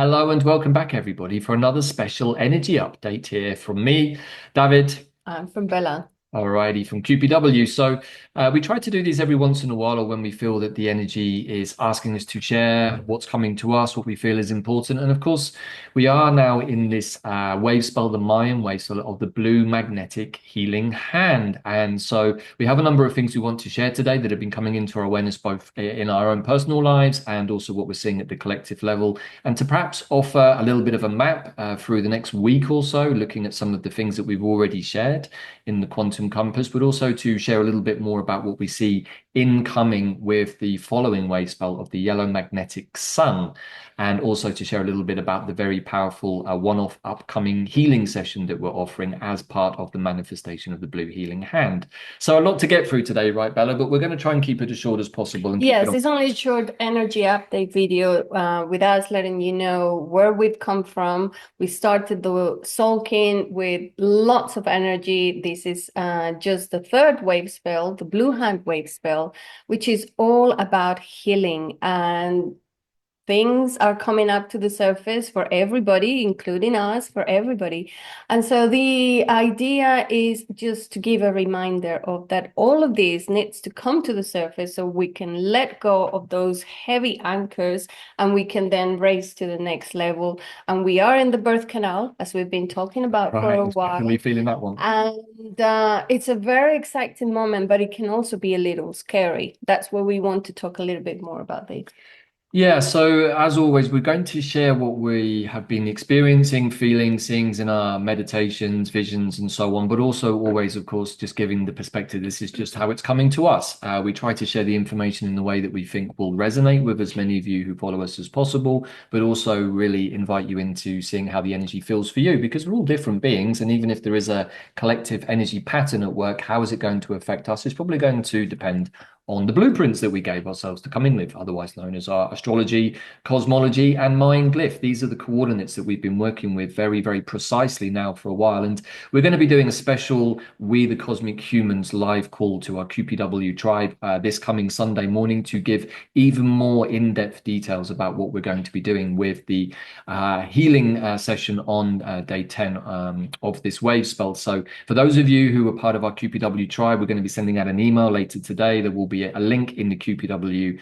Hello and welcome back, everybody, for another special energy update here from me, David. I'm from Bella. Alrighty, from QPW. We try to do these every once in a while, or when we feel that the energy is asking us to share what's coming to us, what we feel is important. And of course, we are now in this wave spell, the Mayan wave spell of the blue magnetic healing hand. And so we have a number of things we want to share today that have been coming into our awareness, both in our own personal lives and also what we're seeing at the collective level. And to perhaps offer a little bit of a map through the next week or so, looking at some of the things that we've already shared in the quantum compass, but also to share a little bit more about what we see incoming with the following wave spell of the yellow magnetic sun, and also to share a little bit about the very powerful one-off upcoming healing session that we're offering as part of the manifestation of the blue healing hand. So a lot to get through today, right, Bella? But we're going to try and keep it as short as possible and keep it Yes, on. it's only a short energy update video with us letting you know where we've come from. We started the Solkin with lots of energy. This is just the third wave spell, the blue hand wave spell, which is all about healing, and things are coming up to the surface for everybody, including us, for everybody. And so the idea is just to give a reminder of that all of this needs to come to the surface so we can let go of those heavy anchors and we can then raise to the next level. And we are in the birth canal, as we've been talking about for Right, a I was definitely while. feeling that one. And it's a very exciting moment, but it can also be a little scary. That's where we want to talk a little bit more about this. Yeah, so as always, we're going to share what we have been experiencing, feeling, seeing in our meditations, visions, and so on, but also always, of course, just giving the perspective. This is just how it's coming to us. We try to share the information in the way that we think will resonate with as many of you who follow us as possible, but also really invite you into seeing how the energy feels for you, because we're all different beings. And even if there is a collective energy pattern at work, how is it going to affect us? It's probably going to depend on the blueprints that we gave ourselves to come in with, otherwise known as our astrology, cosmology, and Mayan glyph. These are the coordinates that we've been working with very, very precisely now for a while. And we're going to be doing a special We the Cosmic Humans live call to our QPW tribe this coming Sunday morning to give even more in-depth details about what we're going to be doing with the healing session on day 10 of this wave spell. So for those of you who are part of our QPW tribe, we're going to be sending out an email later today. There will be a link in the QPW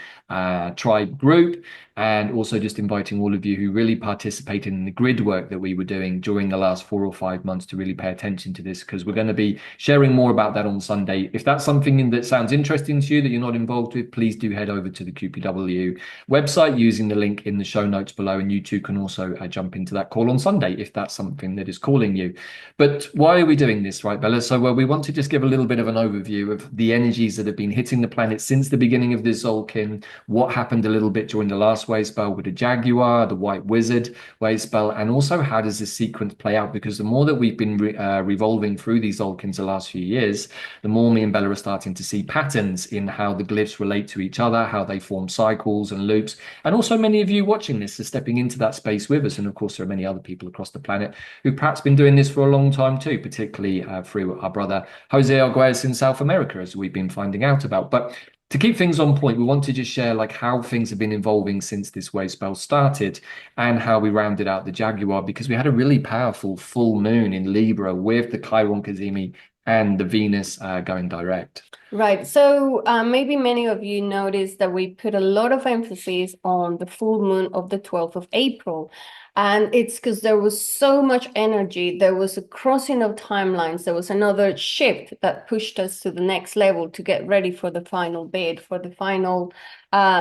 tribe group, and also just inviting all of you who really participated in the grid work that we were doing during the last 4 or 5 months to really pay attention to this, because we're going to be sharing more about that on Sunday. If that's something that sounds interesting to you that you're not involved with, please do head over to the QPW website using the link in the show notes below, and you too can also jump into that call on Sunday if that's something that is calling you. But why are we doing this, right, Bella? So we want to just give a little bit of an overview of the energies that have been hitting the planet since the beginning of this Zolkin, what happened a little bit during the last wave spell with the Jaguar, the White Wizard wave spell, and also how does this sequence play out? Because the more that we've been revolving through these Zolkins the last few years, the more me and Bella are starting to see patterns in how the glyphs relate to each other, how they form cycles and loops. And also many of you watching this are stepping into that space with us. And of course, there are many other people across the planet who've perhaps been doing this for a long time too, particularly through our brother Jose Arguez in South America, as we've been finding out about. But to keep things on point, we want to just share like how things have been evolving since this wave spell started and how we rounded out the Jaguar, because we had a really powerful full moon in Libra with the Chiron Kazemi and the Venus going direct. Right. So maybe many of you noticed that we put a lot of emphasis on the full moon of the 12th of April. And it's because there was so much energy. There was a crossing of timelines. There was another shift that pushed us to the next level to get ready for the final bid, for the final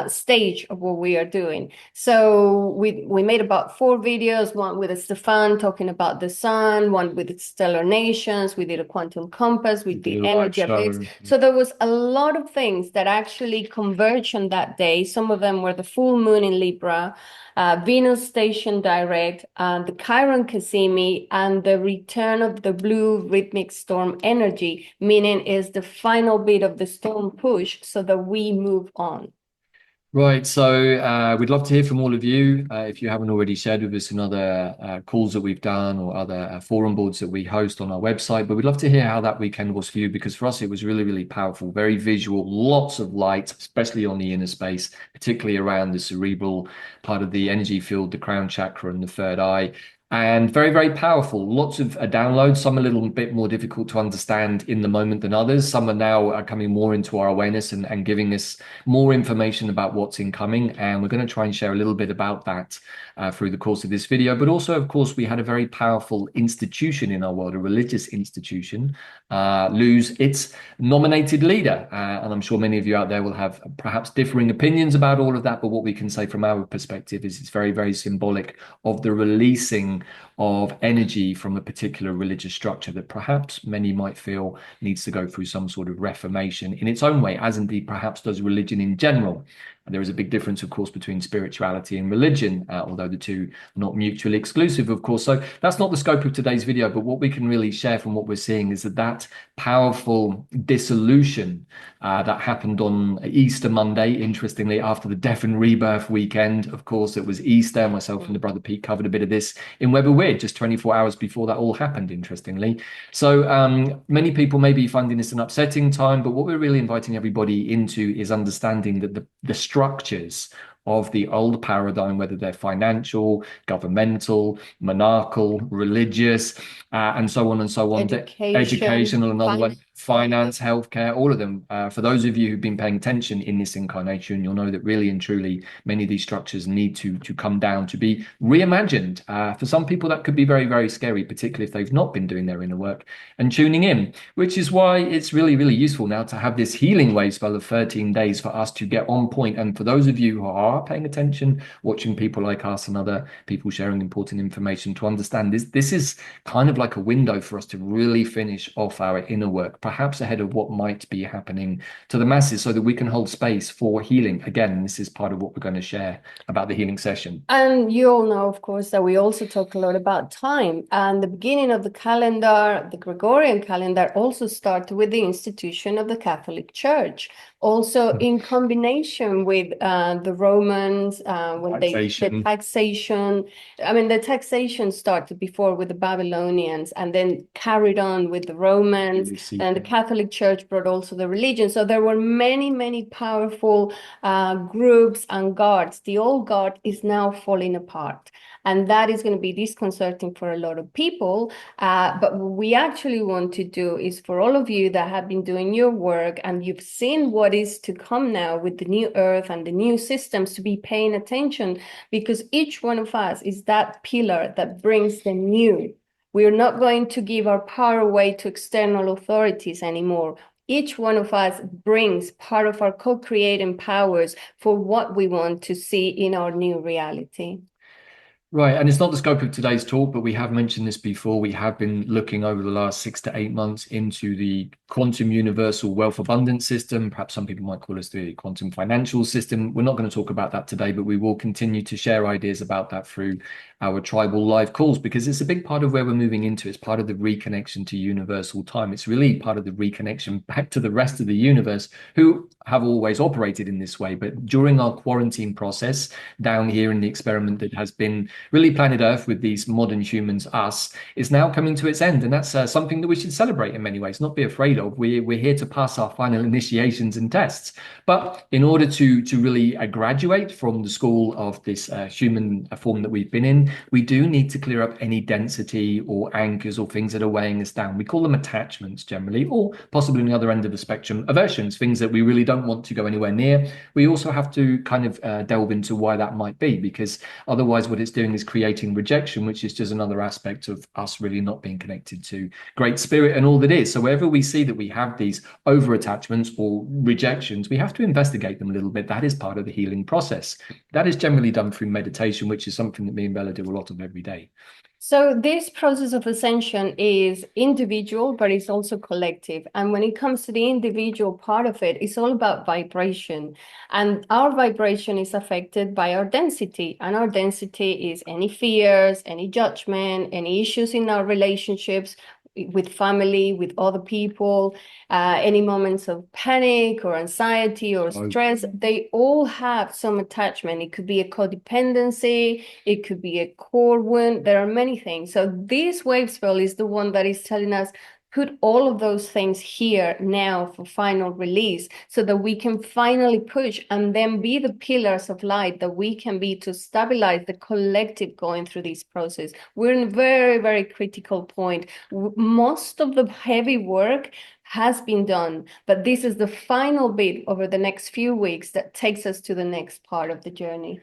stage of what we are doing. So we made about 4 videos, one with Stefan talking about the sun, one with stellar nations. We did a quantum compass, we did energy updates. So there was a lot of things that actually converged on that day. Some of them were the full moon in Libra, Venus station direct, the Chiron Cassimi, and the return of the blue rhythmic storm energy, meaning is the final bit of the storm push so that we move on. Right, so we'd love to hear from all of you. If you haven't already shared with us in other calls that we've done or other forum boards that we host on our website, but we'd love to hear how that weekend was for you because for us it was really, really powerful, very visual, lots of light, especially on the inner space, particularly around the cerebral part of the energy field, the crown chakra and the third eye. And very, very powerful. Lots of downloads. Some a little bit more difficult to understand in the moment than others. Some are now coming more into our awareness and giving us more information about what's incoming. And we're going to try and share a little bit about that through the course of this video. But also, of course, we had a very powerful institution in our world, a religious institution, lose its nominated leader. And I'm sure many of you out there will have perhaps differing opinions about all of that. But what we can say from our perspective is it's very, very symbolic of the releasing of energy from a particular religious structure that perhaps many might feel needs to go through some sort of reformation in its own way, as indeed perhaps does religion in general. And there is a big difference, of course, between spirituality and religion, although the two are not mutually exclusive, of course. So that's not the scope of today's video, but what we can really share from what we're seeing is that that powerful dissolution that happened on Easter Monday, interestingly, after the death and rebirth weekend. Of course, it was Easter. Myself and the brother Pete covered a bit of this in Web of Weird just 24 hours before that all happened, interestingly. So many people may be finding this an upsetting time, but what we're really inviting everybody into is understanding that the structures of the old paradigm, whether they're financial, governmental, monarchical, religious, and so on and so on, Education, educational, another one, finance. finance, healthcare, all of them. For those of you who've been paying attention in this incarnation, you'll know that really and truly many of these structures need to come down to be reimagined. For some people, that could be very, very scary, particularly if they've not been doing their inner work and tuning in, which is why it's really, really useful now to have this healing wave spell of 13 days for us to get on point. And for those of you who are paying attention, watching people like us and other people sharing important information to understand this is kind of like a window for us to really finish off our inner work, perhaps ahead of what might be happening to the masses so that we can hold space for healing. Again, this is part of what we're going to share about the healing session. And you all know, of course, that we also talk a lot about time. And the beginning of the calendar, the Gregorian calendar, also started with the institution of the Catholic Church. Also, in combination with the Romans, when the Taxation. taxation, I mean, the taxation started before with the Babylonians and then carried on with the Romans. And the Catholic Church brought also the religion. So there were many, many powerful groups and guards. The old guard is now falling apart. And that is going to be disconcerting for a lot of people. But what we actually want to do is for all of you that have been doing your work and you've seen what is to come now with the new earth and the new systems to be paying attention because each one of us is that pillar that brings the new. We're not going to give our power away to external authorities anymore. Each one of us brings part of our co-creating powers for what we want to see in our new reality. Right, and it's not the scope of today's talk, but we have mentioned this before. We have been looking over the last 6 to 8 months into the quantum universal wealth abundance system. Perhaps some people might call us the quantum financial system. We're not going to talk about that today, but we will continue to share ideas about that through our tribal live calls because it's a big part of where we're moving into. It's part of the reconnection to universal time. It's really part of the reconnection back to the rest of the universe who have always operated in this way. But during our quarantine process down here in the experiment that has been really planet Earth with these modern humans, us, is now coming to its end. And that's something that we should celebrate in many ways, not be afraid of. We're here to pass our final initiations and tests. But in order to really graduate from the school of this human form that we've been in, we do need to clear up any density or anchors or things that are weighing us down. We call them attachments generally, or possibly on the other end of the spectrum, aversions, things that we really don't want to go anywhere near. We also have to kind of delve into why that might be, because otherwise what it's doing is creating rejection, which is just another aspect of us really not being connected to great spirit and all that is. So wherever we see that we have these over attachments or rejections, we have to investigate them a little bit. That is part of the healing process. That is generally done through meditation, which is something that me and Bella do a lot of every day. So this process of ascension is individual, but it's also collective. And when it comes to the individual part of it, it's all about vibration. And our vibration is affected by our density. And our density is any fears, any judgment, any issues in our relationships. with family, with other people, any moments of panic or anxiety or Oh, stress, they all have some attachment. It could be a codependency, it could be a core wound. There are many things. So this wave spell is the one that is telling us put all of those things here now for final release so that we can finally push and then be the pillars of light that we can be to stabilize the collective going through this process. We're in a very, very critical point. Most of the heavy work has been done, but this is the final bit over the next few weeks that takes us to the next part of the journey.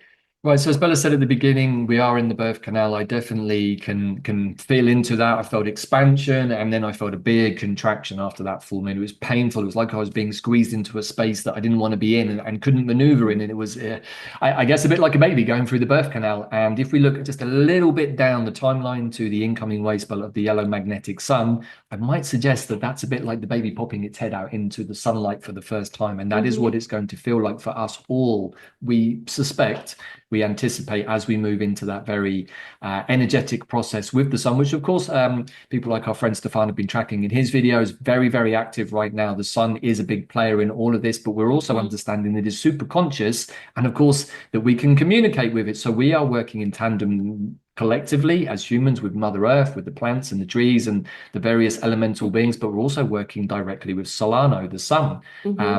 right, so as Bella said at the beginning, we are in the birth canal. I definitely can feel into that. I felt expansion, and then I felt a big contraction after that full moon. It was painful. It was like I was being squeezed into a space that I didn't want to be in and couldn't maneuver in. And it was, I guess, a bit like a baby going through the birth canal. And if we look just a little bit down the timeline to the incoming wave spell of the yellow magnetic sun, I might suggest that that's a bit like the baby popping its head out into the sunlight for the first time. And that is what it's going to feel like for us all. We suspect, we anticipate as we move into that very energetic process with the sun, which of course people like our friend Stefan have been tracking in his videos, very, very active right now. The sun is a big player in all of this, but we're also understanding that it is super conscious and of course that we can communicate with it. So we are working in tandem collectively as humans with Mother Earth, with the plants and the trees and the various elemental beings, but we're also working directly with Solano, the sun,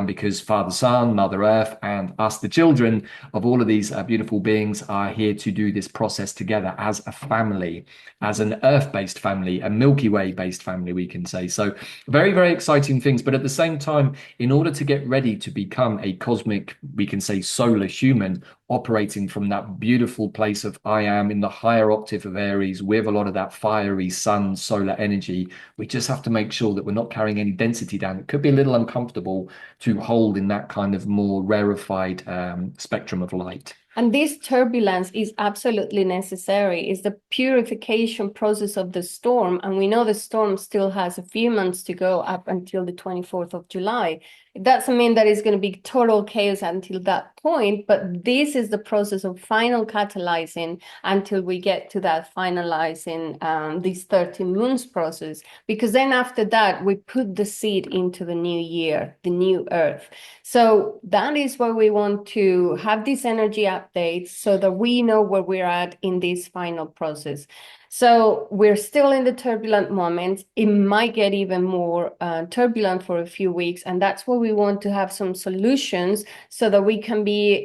because Father Sun, Mother Earth, and us, the children of all of these beautiful beings, are here to do this process together as a family, as an Earth-based family, a Milky Way-based family, we can say. So very, very exciting things. But at the same time, in order to get ready to become a cosmic, we can say solar human, operating from that beautiful place of I am in the higher octave of Aries with a lot of that fiery sun solar energy. We just have to make sure that we're not carrying any density down. It could be a little uncomfortable to hold in that kind of more rarefied spectrum of light. And this turbulence is absolutely necessary. It's the purification process of the storm. And we know the storm still has a few months to go up until the 24th of July. It doesn't mean that it's going to be total chaos until that point, but this is the process of final catalyzing until we get to that finalizing this 13 moons process. Because then after that, we put the seed into the new year, the new earth. So that is why we want to have these energy updates so that we know where we're at in this final process. So we're still in the turbulent moments. It might get even more turbulent for a few weeks. And that's why we want to have some solutions so that we can be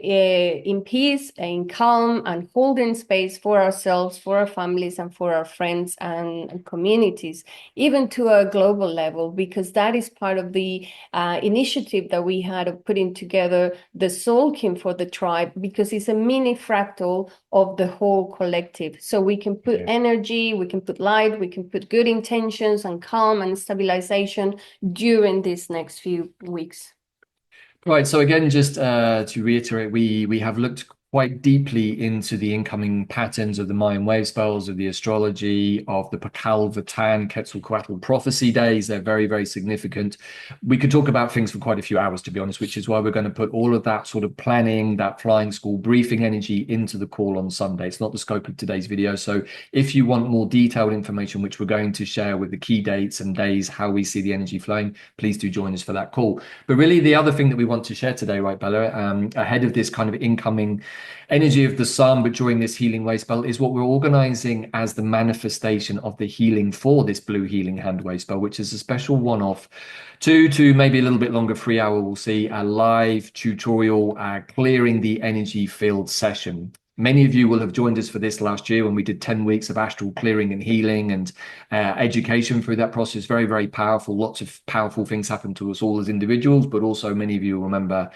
in peace, in calm, and holding space for ourselves, for our families, and for our friends and communities, even to a global level, because that is part of the initiative that we had of putting together the Soul Kim for the tribe, because it's a mini fractal of the whole collective. So we can put energy, we can put light, we can put good intentions and calm and stabilization during these next few weeks. Right. So again, just to reiterate, we have looked quite deeply into the incoming patterns of the Mayan wave spells, of the astrology, of the Pakal, Vatan, Quetzalcoatl prophecy days. They're very, very significant. We could talk about things for quite a few hours, to be honest, which is why we're going to put all of that sort of planning, that flying school briefing energy into the call on Sunday. It's not the scope of today's video. So if you want more detailed information, which we're going to share with the key dates and days, how we see the energy flowing, please do join us for that call. But really, the other thing that we want to share today, right, Bella, ahead of this kind of incoming energy of the sun, but during this healing wave spell, is what we're organizing as the manifestation of the healing for this blue healing hand wave spell, which is a special one-off 2 to maybe a little bit longer 3 hour, we'll see, a live tutorial clearing the energy field session. Many of you will have joined us for this last year when we did 10 weeks of astral clearing and healing and education through that process. Very, very powerful. Lots of powerful things happened to us all as individuals, but also many of you will remember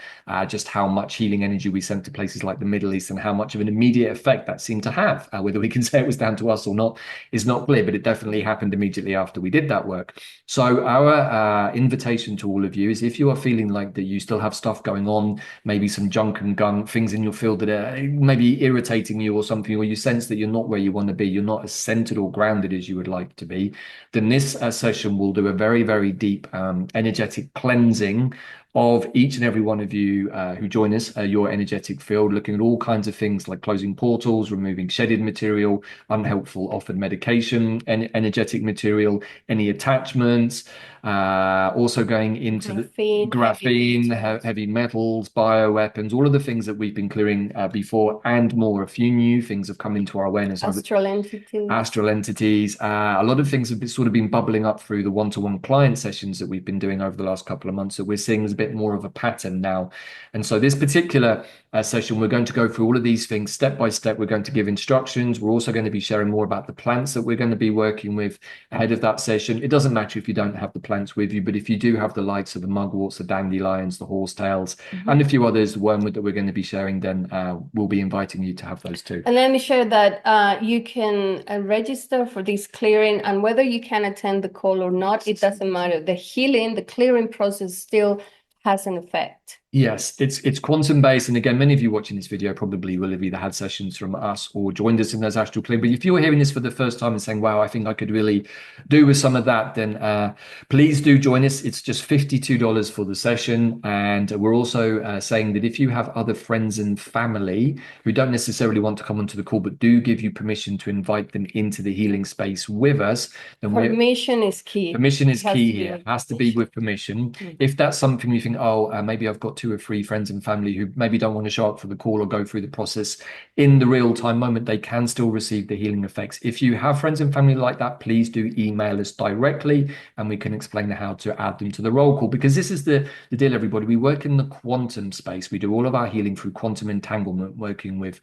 just how much healing energy we sent to places like the Middle East and how much of an immediate effect that seemed to have. Whether we can say it was down to us or not is not clear, but it definitely happened immediately after we did that work. So our invitation to all of you is, if you are feeling like that you still have stuff going on, maybe some junk and gunk, things in your field that are maybe irritating you or something, or you sense that you're not where you want to be, you're not as centered or grounded as you would like to be, then this session will do a very, very deep energetic cleansing of each and every one of you who join us, your energetic field, looking at all kinds of things like closing portals, removing shedded material, unhelpful offered medication, energetic material, any attachments, also going into the Graphene, heavy graphene, metals, heavy metals, bioweapons, all of the things that we've been clearing before and more. A few new things have come into our awareness over astral entities. astral entities. A lot of things have sort of been bubbling up through the one-to-one client sessions that we've been doing over the last couple of months that we're seeing as a bit more of a pattern now. And so this particular session, we're going to go through all of these things step by step. We're going to give instructions. We're also going to be sharing more about the plants that we're going to be working with ahead of that session. It doesn't matter if you don't have the plants with you, but if you do have the likes of the mugworts, the dandelions, the horsetails, and a few others, wormwood that we're going to be sharing, then we'll be inviting you to have those too. And let me share that you can register for this clearing, and whether you can attend the call or not, it doesn't matter. The healing, the clearing process still has an effect. Yes, it's quantum based, and again, many of you watching this video probably will have either had sessions from us or joined us in those astral clear. But if you're hearing this for the first time and saying, "Wow, I think I could really do with some of that," then please do join us. It's just $52 for the session, and we're also saying that if you have other friends and family who don't necessarily want to come onto the call, but do give you permission to invite them into the healing space with us, then Permission is key. permission is It has key to be here. with It has to be permission. with permission. If that's something you think, oh, maybe I've got 2 or 3 friends and family who maybe don't want to show up for the call or go through the process in the real time moment, they can still receive the healing effects. If you have friends and family like that, please do email us directly and we can explain how to add them to the roll call, because this is the deal, everybody. We work in the quantum space. We do all of our healing through quantum entanglement, working with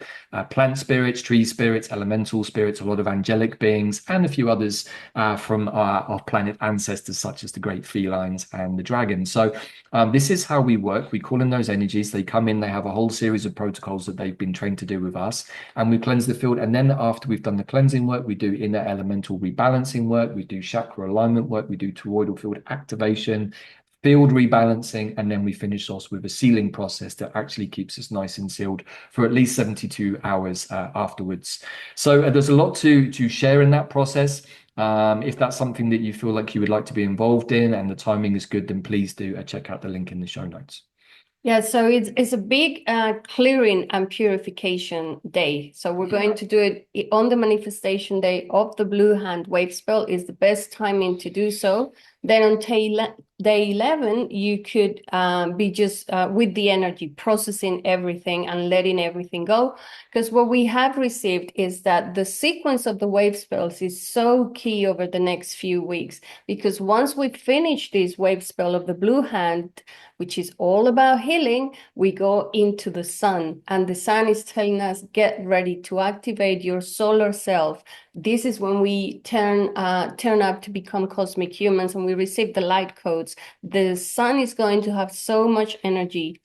plant spirits, tree spirits, elemental spirits, a lot of angelic beings, and a few others from our planet ancestors, such as the great felines and the dragons. So this is how we work. We call in those energies. They come in, they have a whole series of protocols that they've been trained to do with us, and we cleanse the field. And then after we've done the cleansing work, we do inner elemental rebalancing work, we do chakra alignment work, we do toroidal field activation, field rebalancing, and then we finish off with a sealing process that actually keeps us nice and sealed for at least 72 hours afterwards. So there's a lot to share in that process. If that's something that you feel like you would like to be involved in and the timing is good, then please do check out the link in the show notes. Yeah, so it's a big clearing and purification day. So we're going to do it on the manifestation day of the blue hand wave spell is the best timing to do so. Then on day 11, you could be just with the energy, processing everything and letting everything go. Because what we have received is that the sequence of the wave spells is so key over the next few weeks. Because once we finish this wave spell of the blue hand, which is all about healing, we go into the sun. And the sun is telling us, get ready to activate your solar self. This is when we turn up to become cosmic humans and we receive the light codes. The sun is going to have so much energy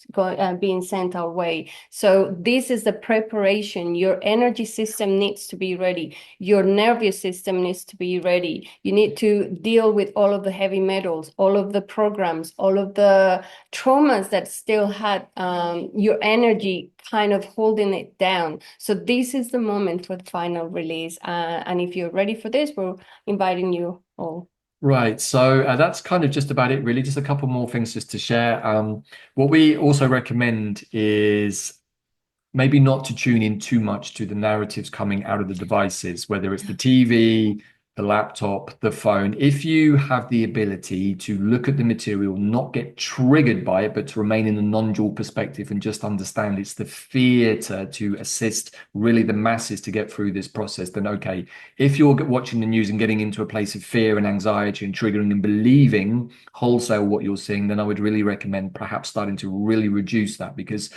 being sent our way. So this is the preparation. Your energy system needs to be ready. Your nervous system needs to be ready. You need to deal with all of the heavy metals, all of the programs, all of the traumas that still had your energy kind of holding it down. So this is the moment for the final release. And if you're ready for this, we're inviting you all. Right, so that's kind of just about it, really. Just a couple more things just to share. What we also recommend is maybe not to tune in too much to the narratives coming out of the devices, whether it's the TV, the laptop, the phone. If you have the ability to look at the material, not get triggered by it, but to remain in a non-dual perspective and just understand it's the theater to assist really the masses to get through this process, then okay. If you're watching the news and getting into a place of fear and anxiety and triggering and believing wholesale what you're seeing, then I would really recommend perhaps starting to really reduce that, because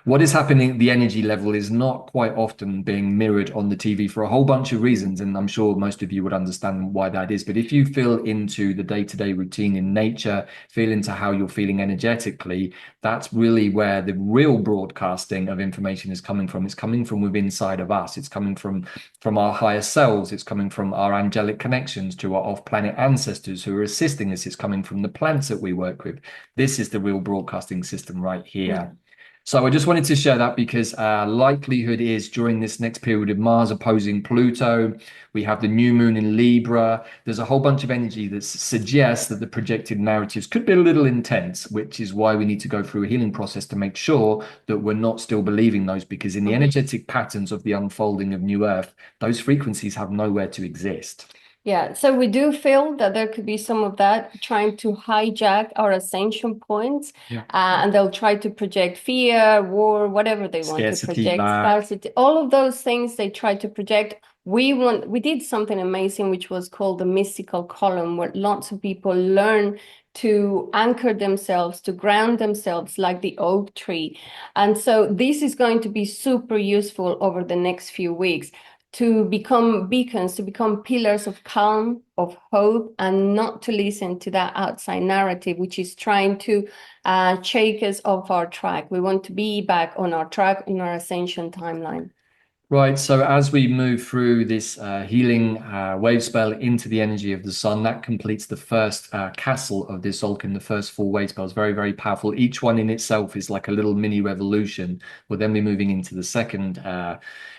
what is happening at the energy level is not quite often being mirrored on the TV for a whole bunch of reasons. And I'm sure most of you would understand why that is. But if you feel into the day-to-day routine in nature, feel into how you're feeling energetically, that's really where the real broadcasting of information is coming from. It's coming from within inside of us. It's coming from our higher selves. It's coming from our angelic connections to our off-planet ancestors who are assisting us. It's coming from the plants that we work with. This is the real broadcasting system right here. So I just wanted to share that because likelihood is during this next period of Mars opposing Pluto, we have the new moon in Libra. There's a whole bunch of energy that suggests that the projected narratives could be a little intense, which is why we need to go through a healing process to make sure that we're not still believing those, because in the energetic patterns of the unfolding of New Earth, those frequencies have nowhere to exist. Yeah, so we do feel that there could be some of that trying to hijack our ascension points, Yeah. and they'll try to project fear, war, whatever they want to Scarcity, project, lack. scarcity, all of those things they try to project. We did something amazing, which was called the mystical column, where lots of people learn to anchor themselves, to ground themselves like the oak tree. And so this is going to be super useful over the next few weeks to become beacons, to become pillars of calm, of hope, and not to listen to that outside narrative, which is trying to shake us off our track. We want to be back on our track in our ascension timeline. Right, so as we move through this healing wave spell into the energy of the sun, that completes the first castle of this Tzolk'in, the first four wave spells. Very, very powerful. Each one in itself is like a little mini revolution. We'll then be moving into the second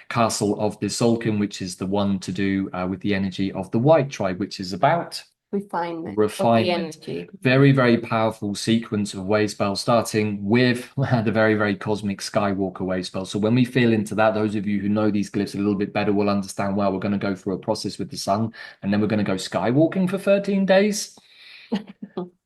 castle of this Tzolk'in, which is the one to do with the energy of the white tribe, which is about Refinement of the refinement. energy. Very, very powerful sequence of wave spells, starting with the very, very cosmic Skywalker wave spell. So when we feel into that, those of you who know these glyphs a little bit better will understand, well, we're going to go through a process with the sun, and then we're going to go skywalking for 13 days.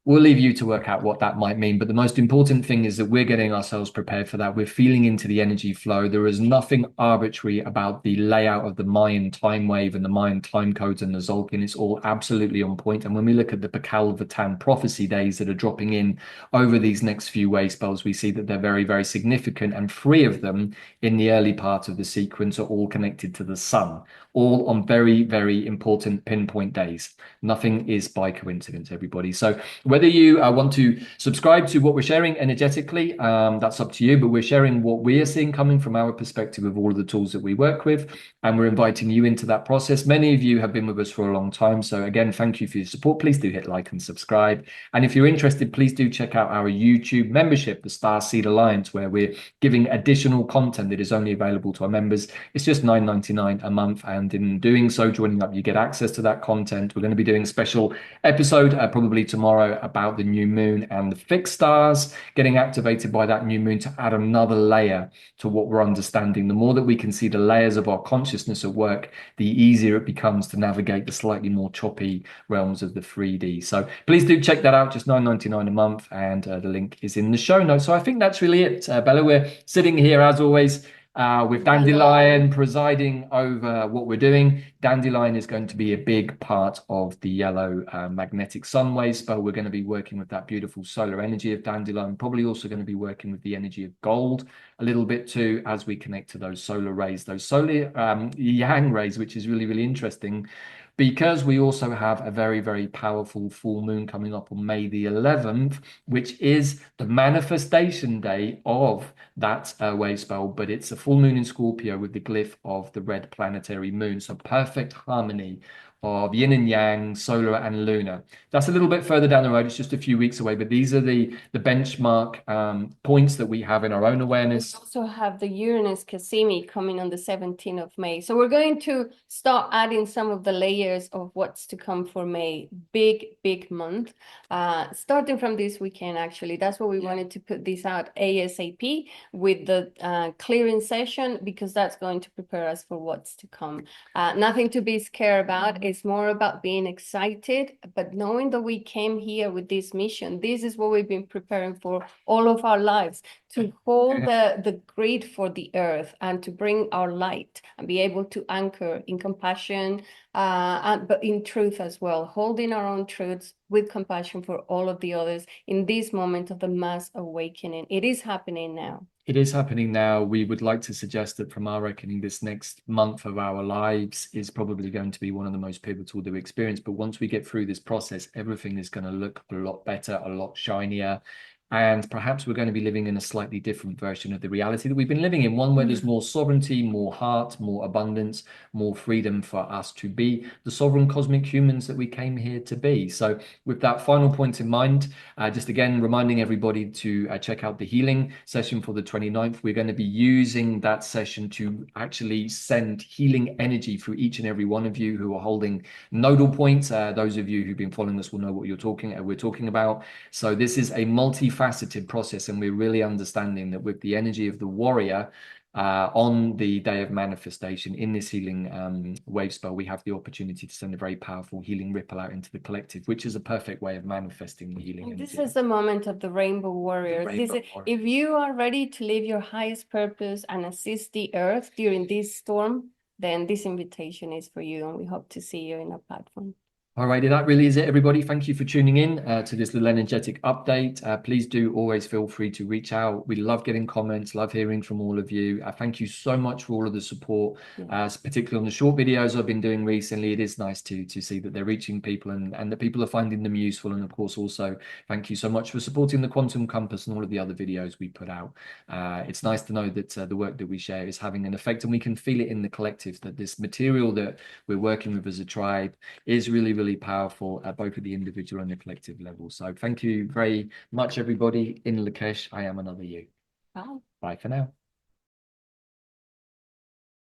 We'll leave you to work out what that might mean. But the most important thing is that we're getting ourselves prepared for that. We're feeling into the energy flow. There is nothing arbitrary about the layout of the Mayan time wave and the Mayan time codes and the Tzolk'in. It's all absolutely on point. And when we look at the Pakal Vatan prophecy days that are dropping in over these next few wave spells, we see that they're very, very significant. And three of them in the early part of the sequence are all connected to the sun, all on very, very important pinpoint days. Nothing is by coincidence, everybody. So whether you want to subscribe to what we're sharing energetically, that's up to you, but we're sharing what we're seeing coming from our perspective of all of the tools that we work with, and we're inviting you into that process. Many of you have been with us for a long time. So again, thank you for your support. Please do hit like and subscribe. And if you're interested, please do check out our YouTube membership, the Starseed Alliance, where we're giving additional content that is only available to our members. It's just $9.99 a month. And in doing so, joining up, you get access to that content. We're going to be doing a special episode probably tomorrow about the new moon and the fixed stars getting activated by that new moon to add another layer to what we're understanding. The more that we can see the layers of our consciousness at work, the easier it becomes to navigate the slightly more choppy realms of the 3D. So please do check that out, just $9.99 a month, and the link is in the show notes. So I think that's really it, Bella. We're sitting here as always with Dandelion presiding over what we're doing. Dandelion is going to be a big part of the yellow magnetic sun wave spell. We're going to be working with that beautiful solar energy of Dandelion, probably also going to be working with the energy of gold a little bit too, as we connect to those solar rays, those solar yang rays, which is really, really interesting, because we also have a very, very powerful full moon coming up on May the 11th, which is the manifestation day of that wave spell, but it's a full moon in Scorpio with the glyph of the red planetary moon. So perfect harmony of yin and yang, solar and lunar. That's a little bit further down the road. It's just a few weeks away, but these are the benchmark points that we have in our own awareness. We also have the Uranus Cassimi coming on the 17th of May. So we're going to start adding some of the layers of what's to come for May. Big, big month. Starting from this weekend, actually. That's why we wanted to put this out ASAP with the clearing session, because that's going to prepare us for what's to come. Nothing to be scared about. It's more about being excited, but knowing that we came here with this mission. This is what we've been preparing for all of our lives, to hold the grid for the earth and to bring our light and be able to anchor in compassion, but in truth as well, holding our own truths with compassion for all of the others in this moment of the mass awakening. It is happening now. It is happening now. We would like to suggest that from our reckoning, this next month of our lives is probably going to be one of the most pivotal that we experience. But once we get through this process, everything is going to look a lot better, a lot shinier. And perhaps we're going to be living in a slightly different version of the reality that we've been living in, one where there's Mm. more sovereignty, more heart, more abundance, more freedom for us to be the sovereign cosmic humans that we came here to be. So, with that final point in mind, just again reminding everybody to check out the healing session for the 29th. We're going to be using that session to actually send healing energy through each and every one of you who are holding nodal points. Those of you who've been following us will know what we're talking about. So this is a multifaceted process, and we're really understanding that with the energy of the warrior on the day of manifestation in this healing wave spell, we have the opportunity to send a very powerful healing ripple out into the collective, which is a perfect way of manifesting the healing And this energy. is the moment of the Rainbow The Warrior. rainbow warrior. If you are ready to live your highest purpose and assist the earth during this storm, then this invitation is for you, and we hope to see you in our platform. All righty, that really is it, everybody. Thank you for tuning in to this little energetic update. Please do always feel free to reach out. We love getting comments, love hearing from all of you. Thank you so much for all of the support, Yeah. particularly on the short videos I've been doing recently. It is nice to see that they're reaching people and that people are finding them useful. And of course, also thank you so much for supporting the Quantum Compass and all of the other videos we put out. It's nice to know that the work that we share is having an effect, and we can feel it in the collective, that this material that we're working with as a tribe is really, really powerful at both at the individual and the collective level. So thank you very much, everybody. In Lakesh, I am another you. Bye. Bye for now.